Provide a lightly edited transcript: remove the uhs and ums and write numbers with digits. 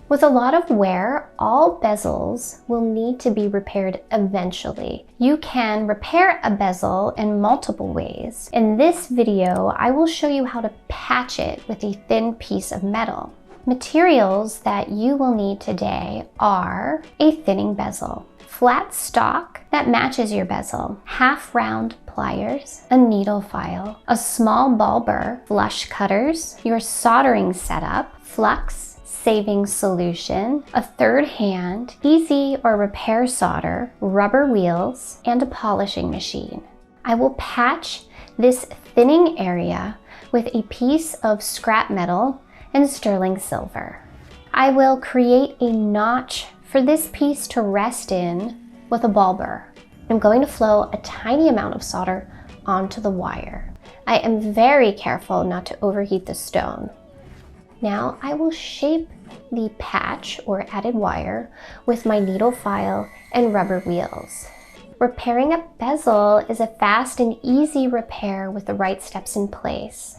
With a lot of wear, all bezels will need to be repaired eventually. You can repair a bezel in multiple ways. In this video, I will show you how to patch it with a thin piece of metal. Materials that you will need today are a thinning bezel, flat stock that matches your bezel, half round pliers, a needle file, a small ball burr, flush cutters, your soldering setup, flux, saving solution, a third hand, easy or repair solder, rubber wheels, and a polishing machine. I will patch this thinning area with a piece of scrap metal and sterling silver. I will create a notch for this piece to rest in with a ball burr. I'm going to flow a tiny amount of solder onto the wire. I am very careful not to overheat the stone. Now I will shape the patch or added wire with my needle file and rubber wheels. Repairing a bezel is a fast and easy repair with the right steps in place.